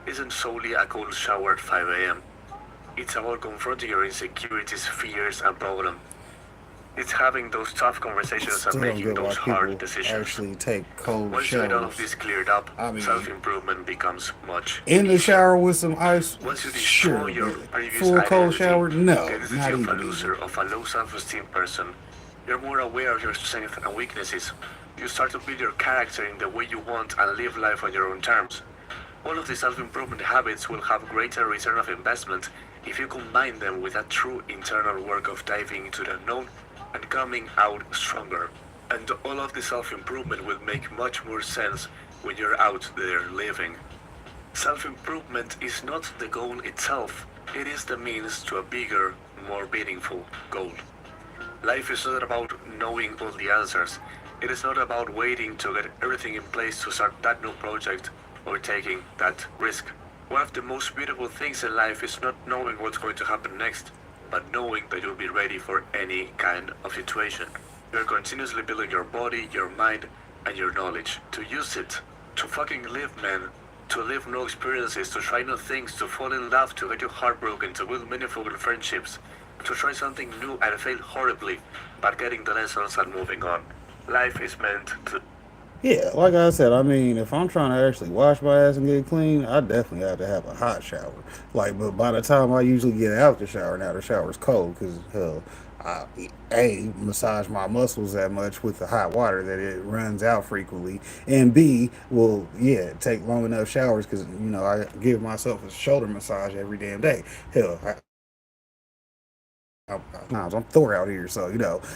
isn't solely a cold shower at 5 a.m. It's about confronting your insecurities, fears, and problems. It's having those tough conversations and Still don't making get why those hard people decisions. actually take cold Once you get all of showers. this cleared up, I mean, self-improvement becomes much in the easier. shower with some ice, Once you destroy sure, your but previous full cold identity, shower, the no, identity not of a even easy. loser, of a low self-esteem person, you're more aware of your strengths and weaknesses. You start to build your character in the way you want and live life on your own terms. All of the self-improvement habits will have greater return of investment if you combine them with a true internal work of diving into the unknown and coming out stronger. And all of the self-improvement will make much more sense when you're out there living. Self-improvement is not the goal itself, it is the means to a bigger, more meaningful goal. Life is not about knowing all the answers. It is not about waiting to get everything in place to start that new project or taking that risk. One of the most beautiful things in life is not knowing what's going to happen next, but knowing that you'll be ready for any kind of situation. You're continuously building your body, your mind, and your knowledge to use it, to fucking live, man. To live new experiences, to try new things, to fall in love, to get your heart broken, to build meaningful friendships, to try something new and fail horribly, but getting the lessons and moving on. Life is meant to. Yeah, like I said, I mean, if I'm trying to actually wash my ass and get clean, I definitely have to have a hot shower. Like, but by the time I usually get out the shower, now the shower's cold because hell, I massage my muscles that much with the hot water that it runs out frequently, and B will take long enough showers because I give myself a shoulder massage every damn day. Hell, I'm Thor out here, so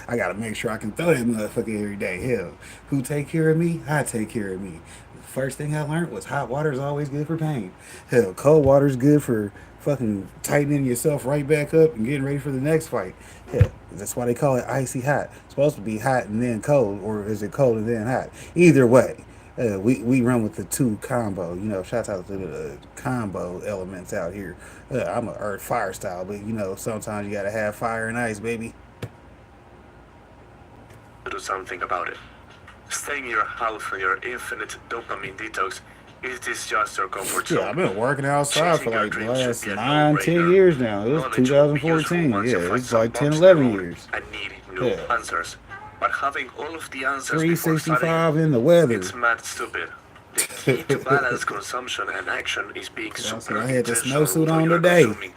I gotta make sure I can throw that motherfucker every day. Hell, who take care of me? I take care of me. The first thing I learned was hot water is always good for pain. Hell, cold water is good for fucking tightening yourself right back up and getting ready for the next fight. Hell, that's why they call it icy hot. It's supposed to be hot and then cold, or is it cold and then hot? Either way, we run with the two combo. Shout out to the combo elements out here. I'm a earth fire style, but sometimes you gotta have fire and ice, baby. Do something about it. Staying in your house on your infinite dopamine detox is this just your comfort zone? Yeah, I've been working outside for Chasing your like the dreams should last be a 9, 10 no-brainer. years now. It was Knowledge will be useful 2014. once Yeah, you find it's some like 10, bumps in the 11 road years. and need new Yeah, answers. But having all of the answers before starting, 365 in the weather. it's mad stupid. The key to balance consumption and action is being I said super I had the intentional snowsuit with what on you are today consuming.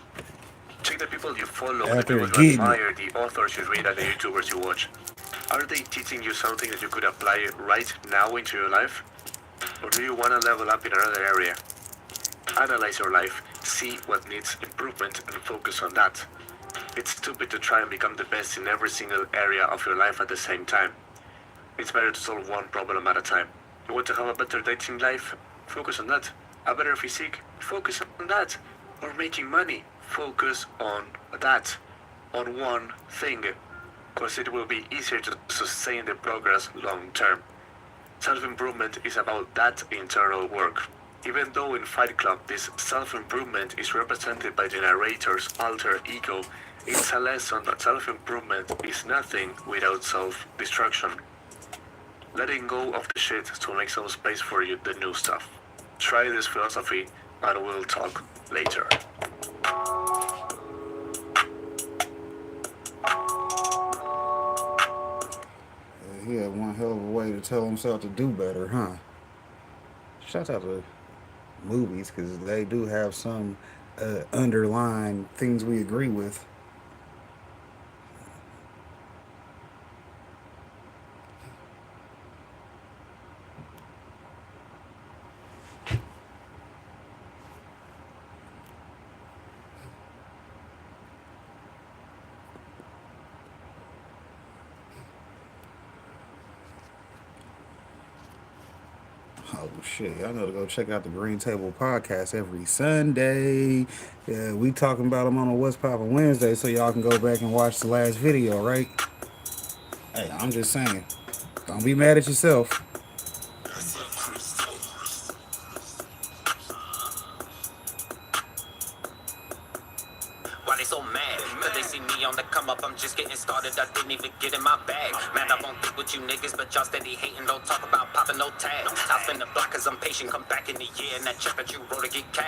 Check the people you follow, the after people you getting it. admire, the authors you read, and the YouTubers you watch. Are they teaching you something that you could apply right now into your life? Or do you want to level up in another area? Analyze your life, see what needs improvement, and focus on that. It's stupid to try and become the best in every single area of your life at the same time. It's better to solve one problem at a time. You want to have a better dating life? Focus on that. A better physique? Focus on that. Or making money? Focus on that. On one thing. Because it will be easier to sustain the progress long term. Self-improvement is about that internal work. Even though in Fight Club this self-improvement is represented by the narrator's alter ego, it's a lesson that self-improvement is nothing without self-destruction. Letting go of the shit to make some space for you, the new stuff. Try this philosophy and we'll talk later. He had one hell of a way to tell himself to do better, huh? Shout out to movies because they do have some underlying things we agree with. Oh shit! Y'all know to go check out the Green Table podcast every Sunday. Yeah, we talking about them on a What's Poppin' Wednesday, so y'all can go back and watch the last video, right? Hey, I'm just saying, don't be mad at yourself. Why they so mad? Cause they see me on the come up, I'm just getting started, I didn't even get in my bag. Man, I won't think with you niggas, but y'all steady hating, don't talk about popping no tags. I spend the block cause I'm patient, come back in the year, and that check that you wrote to get cash.